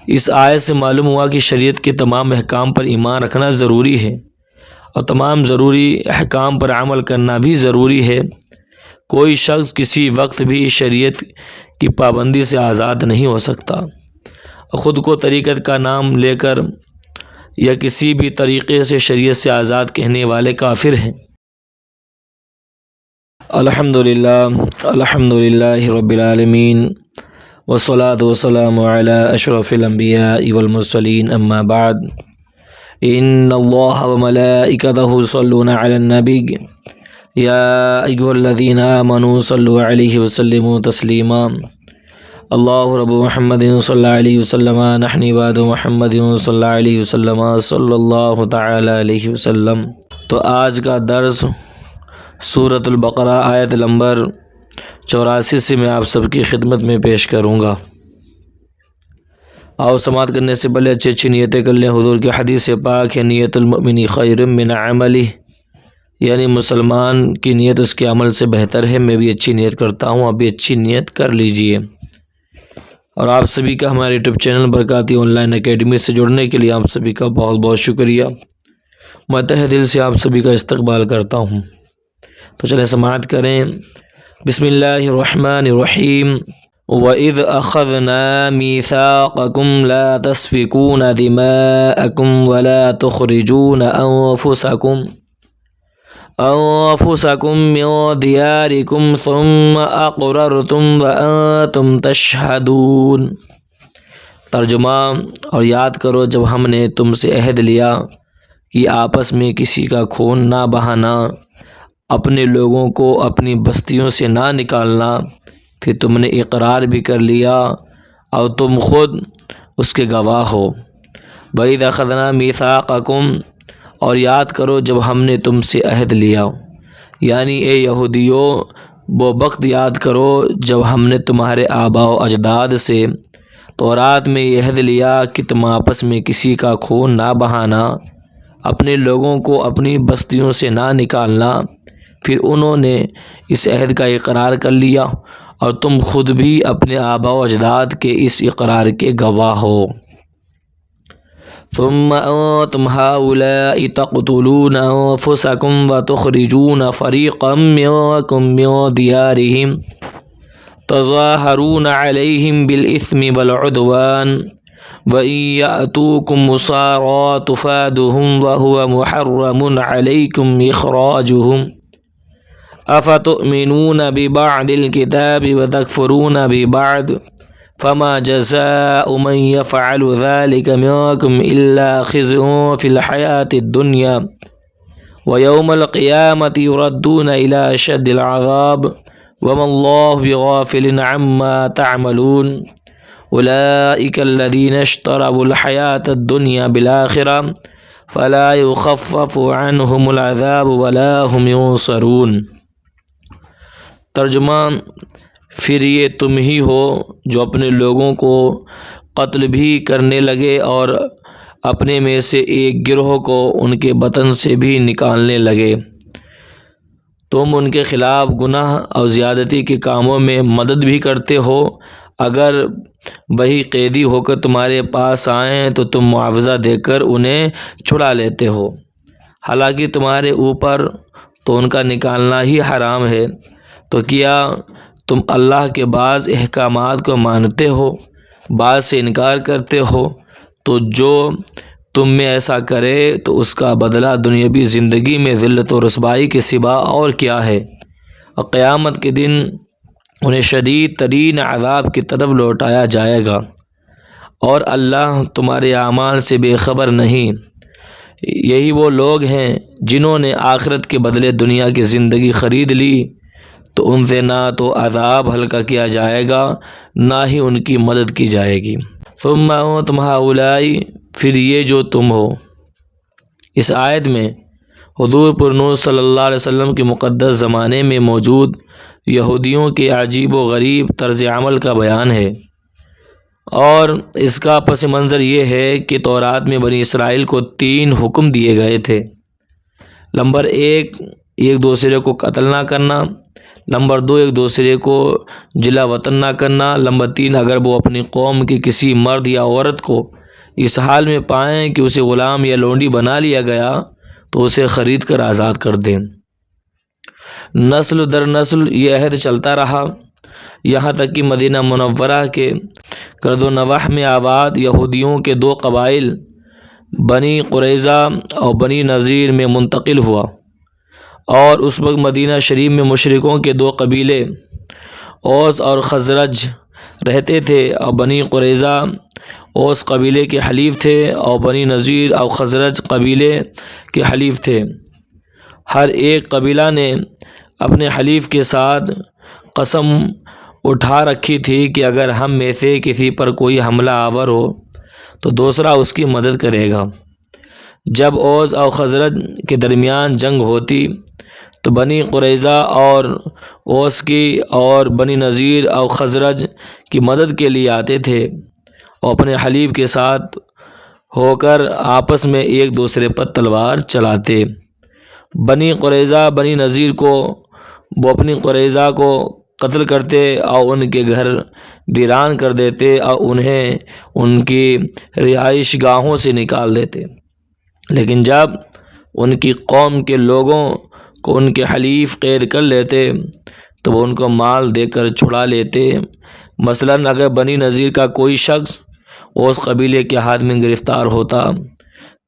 اس آیت سے معلوم ہوا کہ شریعت کے تمام احکام پر ایمان رکھنا ضروری ہے اور تمام ضروری احکام پر عمل کرنا بھی ضروری ہے۔ کوئی شخص کسی وقت بھی شریعت کی پابندی سے آزاد نہیں ہو سکتا۔ خود کو طریقت کا نام لے کر یا کسی بھی طریقے سے شریعت سے آزاد کہنے والے کافر ہیں۔ الحمدللہ رب العالمین والصلاة والسلام علی اشرف الانبیاء والمرسلین، اما بعد، ان اللہ وملائکتہ یصلون علی النبی یا ایھا الذین آمنوا صلوا علیہ وسلموا تسلیما۔ اللہ رب محمد صلی اللہ علیہ وسلم، نحن عباد محمد صلی اللہ علیہ وسلم، صلی اللہ تعالی علیہ وسلم۔ تو آج کا درس سورۃ البقرہ آیت نمبر 84 سے میں آپ سب کی خدمت میں پیش کروں گا۔ اور سماعت کرنے سے پہلے اچھی اچھی نیتیں کر لیں۔ حضور کی حدیث پاک ہے، نیت المؤمن خیر من عملہ، یعنی مسلمان کی نیت اس کے عمل سے بہتر ہے۔ میں بھی اچھی نیت کرتا ہوں، ابھی اچھی نیت کر لیجئے۔ اور آپ سبھی کا ہمارے YouTube channel Barkati online academy سے جڑنے کے لیے آپ سبھی کا بہت بہت شکریہ۔ میں تہہ دل سے آپ سبھی کا استقبال کرتا ہوں۔ تو چلیں سماعت کریں۔ بسم اللہ الرحمن الرحیم۔ وَإِذْ أَخَذْنَا مِيثَاقَكُمْ لَا تَسْفِكُونَ دِمَاءَكُمْ وَلَا تُخْرِجُونَ أَنفُسَكُمْ مِنْ دِيَارِكُمْ ثُمَّ أَقْرَرْتُمْ وَأَنْتُمْ تَشْهَدُونَ۔ ترجمہ: اور یاد کرو جب ہم نے تم سے عہد لیا کہ آپس میں کسی کا خون نہ بہانا، اپنے لوگوں کو اپنی بستیوں سے نہ نکالنا، پھر تم نے اقرار بھی کر لیا اور تم خود اس کے گواہ ہو۔ وَإِذْ أَخَذْنَا مِيثَاقَكُمْ، اور یاد کرو جب ہم نے تم سے عہد لیا، یعنی اے یہودیوں وہ وقت یاد کرو جب ہم نے تمہارے آباء و اجداد سے تورات میں یہ عہد لیا کہ تم آپس میں کسی کا خون نہ بہانا، اپنے لوگوں کو اپنی بستیوں سے نہ نکالنا، پھر انہوں نے اس عہد کا اقرار کر لیا اور تم خود بھی اپنے آباء و اجداد کے اس اقرار کے گواہ ہو۔ ثم أنتم هؤلاء تقتلون أنفسكم وتخرجون فريقا منكم من ديارهم تظاهرون عليهم بالإثم والعدوان وإن يأتوكم أسارى تفادوهم وهو محرم عليكم إخراجهم أفتؤمنون ببعض الكتاب وتكفرون ببعض فما جزاء من يفعل ذلك منكم إلا خزي في الحياة الدنيا ويوم القيامة يردون إلى أشد العذاب وما الله بغافل عما تعملون أولئك الذين اشتروا الحياة الدنيا بالآخرة فلا يخفف عنهم العذاب ولا هم ينصرون۔ ترجمہ: پھر یہ تم ہی ہو جو اپنے لوگوں کو قتل بھی کرنے لگے اور اپنے میں سے ایک گروہ کو ان کے وطن سے بھی نکالنے لگے۔ تم ان کے خلاف گناہ اور زیادتی کے کاموں میں مدد بھی کرتے ہو۔ اگر وہی قیدی ہو کر تمہارے پاس آئیں تو تم معاوضہ دے کر انہیں چھڑا لیتے ہو، حالانکہ تمہارے اوپر تو ان کا نکالنا ہی حرام ہے۔ تو کیا تم اللہ کے بعض احکامات کو مانتے ہو، بعض سے انکار کرتے ہو؟ تو جو تم میں ایسا کرے تو اس کا بدلہ دنیاوی زندگی میں ذلت و رسوائی کے سوا اور کیا ہے، اور قیامت کے دن انہیں شدید ترین عذاب کی طرف لوٹایا جائے گا، اور اللہ تمہارے اعمال سے بے خبر نہیں۔ یہی وہ لوگ ہیں جنہوں نے آخرت کے بدلے دنیا کی زندگی خرید لی، تو ان سے نہ تو عذاب ہلکا کیا جائے گا نہ ہی ان کی مدد کی جائے گی۔ ثم انتم ہؤلاء، پھر یہ جو تم ہو۔ اس آیت میں حضور پر نور صلی اللہ علیہ وسلم کے مقدس زمانے میں موجود یہودیوں کے عجیب و غریب طرز عمل کا بیان ہے، اور اس کا پس منظر یہ ہے کہ تورات میں بنی اسرائیل کو 3 حکم دیے گئے تھے۔ نمبر 1، ایک دوسرے کو قتل نہ کرنا۔ نمبر 2 ایک دوسرے کو جلا وطن نہ کرنا۔ نمبر 3 اگر وہ اپنی قوم کے کسی مرد یا عورت کو اس حال میں پائیں کہ اسے غلام یا لونڈی بنا لیا گیا تو اسے خرید کر آزاد کر دیں۔ نسل در نسل یہ عہد چلتا رہا، یہاں تک کہ مدینہ منورہ کے گرد و نواح میں آباد یہودیوں کے 2 قبائل بنی قریظہ اور بنی نذیر میں منتقل ہوا، اور اس وقت مدینہ شریف میں مشرکوں کے 2 قبیلے اوس اور خزرج رہتے تھے، اور بنی قریظہ اوس قبیلے کے حلیف تھے اور بنی نذیر اور خزرج قبیلے کے حلیف تھے۔ ہر ایک قبیلہ نے اپنے حلیف کے ساتھ قسم اٹھا رکھی تھی کہ اگر ہم میں سے کسی پر کوئی حملہ آور ہو تو دوسرا اس کی مدد کرے گا۔ جب اوس اور خزرج کے درمیان جنگ ہوتی تو بنی قریظہ اور اوس کی اور بنی نذیر اور خزرج کی مدد کے لیے آتے تھے اور اپنے حلیف کے ساتھ ہو کر آپس میں ایک دوسرے پر تلوار چلاتے۔ بنی قریظہ بنی نذیر کو وہ اپنی قریظہ کو قتل کرتے اور ان کے گھر ویران کر دیتے اور انہیں ان کی رہائش گاہوں سے نکال دیتے، لیکن جب ان کی قوم کے لوگوں کو ان کے حلیف قید کر لیتے تو وہ ان کو مال دے کر چھڑا لیتے۔ مثلاً اگر بنی نذیر کا کوئی شخص اوس قبیلے کے ہاتھ میں گرفتار ہوتا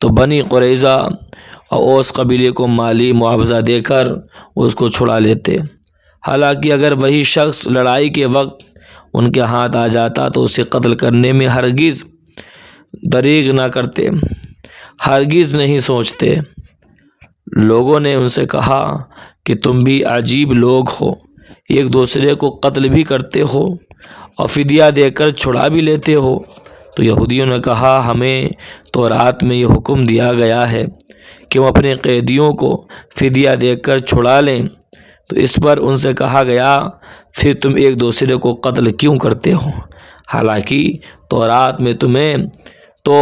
تو بنی قریظہ اور اوس قبیلے کو مالی معاوضہ دے کر اس کو چھڑا لیتے، حالانکہ اگر وہی شخص لڑائی کے وقت ان کے ہاتھ آ جاتا تو اسے قتل کرنے میں ہرگز دریغ نہ کرتے، ہرگز نہیں سوچتے۔ لوگوں نے ان سے کہا کہ تم بھی عجیب لوگ ہو، ایک دوسرے کو قتل بھی کرتے ہو اور فدیہ دے کر چھڑا بھی لیتے ہو۔ تو یہودیوں نے کہا ہمیں تورات میں یہ حکم دیا گیا ہے کہ ہم اپنے قیدیوں کو فدیہ دے کر چھڑا لیں، تو اس پر ان سے کہا گیا پھر تم ایک دوسرے کو قتل کیوں کرتے ہو، حالانکہ تورات میں تمہیں تو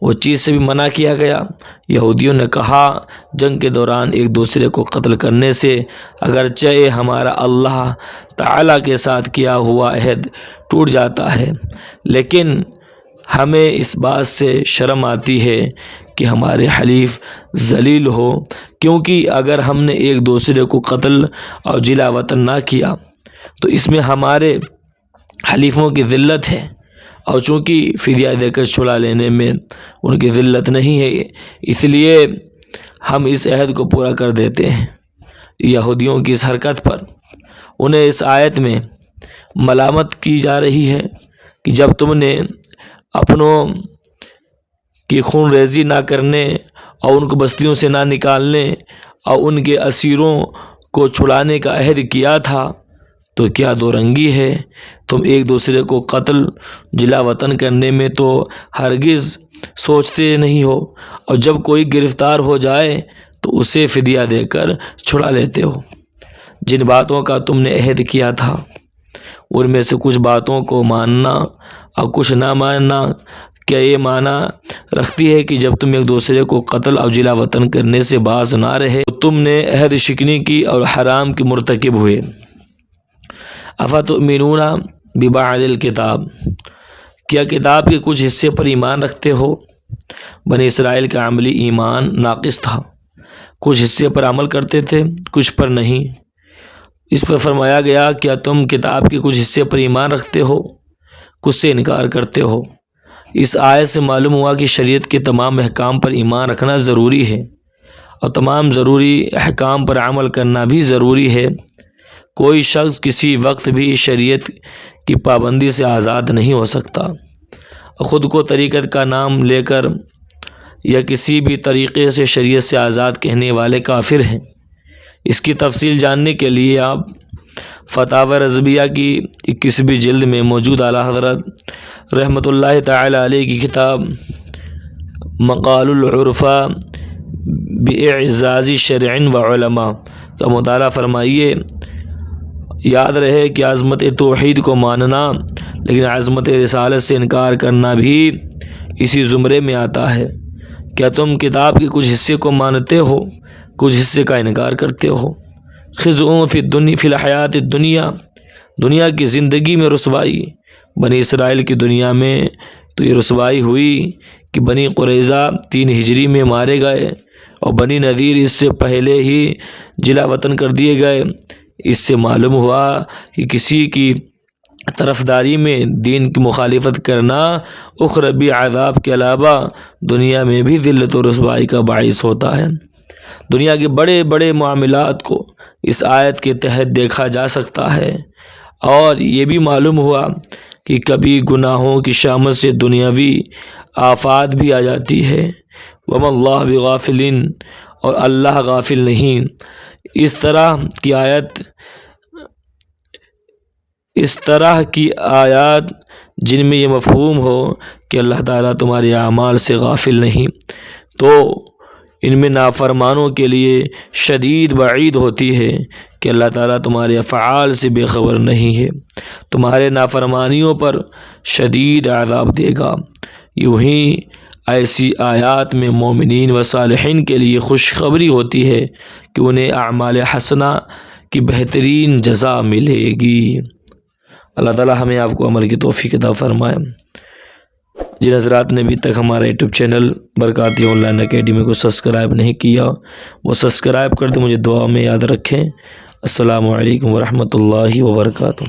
وہ چیز سے بھی منع کیا گیا۔ یہودیوں نے کہا جنگ کے دوران ایک دوسرے کو قتل کرنے سے اگرچہ ہمارا اللہ تعالیٰ کے ساتھ کیا ہوا عہد ٹوٹ جاتا ہے، لیکن ہمیں اس بات سے شرم آتی ہے کہ ہمارے حلیف ذلیل ہو، کیونکہ اگر ہم نے ایک دوسرے کو قتل اور جلا وطن نہ کیا تو اس میں ہمارے حلیفوں کی ذلت ہے، اور چونکہ فدیہ دے کر چھڑا لینے میں ان کی ذلت نہیں ہے، اس لیے ہم اس عہد کو پورا کر دیتے ہیں۔ یہودیوں کی اس حرکت پر انہیں اس آیت میں ملامت کی جا رہی ہے کہ جب تم نے اپنوں کی خون ریزی نہ کرنے اور ان کو بستیوں سے نہ نکالنے اور ان کے اسیروں کو چھڑانے کا عہد کیا تھا تو کیا دو رنگی ہے، تم ایک دوسرے کو قتل جلا وطن کرنے میں تو ہرگز سوچتے نہیں ہو، اور جب کوئی گرفتار ہو جائے تو اسے فدیہ دے کر چھڑا لیتے ہو۔ جن باتوں کا تم نے عہد کیا تھا ان میں سے کچھ باتوں کو ماننا اور کچھ نہ ماننا کیا یہ معنی رکھتی ہے کہ جب تم ایک دوسرے کو قتل اور جلا وطن کرنے سے باز نہ رہے تو تم نے عہد شکنی کی اور حرام کے مرتکب ہوئے؟ افتؤمنون ببعض الکتاب، کیا کتاب کے کچھ حصے پر ایمان رکھتے ہو؟ بنی اسرائیل کا عملی ایمان ناقص تھا، کچھ حصے پر عمل کرتے تھے کچھ پر نہیں۔ اس پر فرمایا گیا کیا تم کتاب کے کچھ حصے پر ایمان رکھتے ہو، کچھ سے انکار کرتے ہو؟ اس آیت سے معلوم ہوا کہ شریعت کے تمام احکام پر ایمان رکھنا ضروری ہے اور تمام ضروری احکام پر عمل کرنا بھی ضروری ہے۔ کوئی شخص کسی وقت بھی شریعت کی پابندی سے آزاد نہیں ہو سکتا۔ خود کو طریقت کا نام لے کر یا کسی بھی طریقے سے شریعت سے آزاد کہنے والے کافر ہیں۔ اس کی تفصیل جاننے کے لیے آپ فتاوی رضویہ کی 21ویں جلد میں موجود اعلیٰ حضرت رحمۃ اللہ تعالی علیہ کی کتاب مقال العرفہ باعزاز شرع و علماء کا مطالعہ فرمائیے۔ یاد رہے کہ عظمت توحید کو ماننا لیکن عظمت رسالت سے انکار کرنا بھی اسی زمرے میں آتا ہے۔ کیا تم کتاب کے کچھ حصے کو مانتے ہو، کچھ حصے کا انکار کرتے ہو؟ خزعٌ فی الحیات الدنیا، دنیا کی زندگی میں رسوائی۔ بنی اسرائیل کی دنیا میں تو یہ رسوائی ہوئی کہ بنی قریظہ 3 ہجری میں مارے گئے اور بنی نذیر اس سے پہلے ہی جلا وطن کر دیے گئے۔ اس سے معلوم ہوا کہ کسی کی طرفداری میں دین کی مخالفت کرنا اخروی عذاب کے علاوہ دنیا میں بھی ذلت و رسوائی کا باعث ہوتا ہے۔ دنیا کے بڑے بڑے معاملات کو اس آیت کے تحت دیکھا جا سکتا ہے، اور یہ بھی معلوم ہوا کہ کبھی گناہوں کی شامت سے دنیاوی آفات بھی آ جاتی ہے۔ وَمَا اللَّهُ بِغَافِلٍ، اور اللہ غافل نہیں۔ اس طرح کی آیات جن میں یہ مفہوم ہو کہ اللہ تعالیٰ تمہارے اعمال سے غافل نہیں، تو ان میں نافرمانوں کے لیے شدید وعید ہوتی ہے کہ اللہ تعالیٰ تمہارے افعال سے بے خبر نہیں ہے، تمہارے نافرمانیوں پر شدید عذاب دے گا۔ یوں ہی ایسی آیات میں مومنین و صالحین کے لیے خوشخبری ہوتی ہے کہ انہیں اعمال حسنہ کی بہترین جزا ملے گی۔ اللہ تعالیٰ ہمیں آپ کو عمل کی توفیق عطا فرمائے۔ جن حضرات نے ابھی تک ہمارا YouTube channel Barkati online academy کو سبسکرائب نہیں کیا، وہ سبسکرائب کر دیں، مجھے دعا میں یاد رکھیں۔ السلام علیکم ورحمۃ اللہ وبرکاتہ۔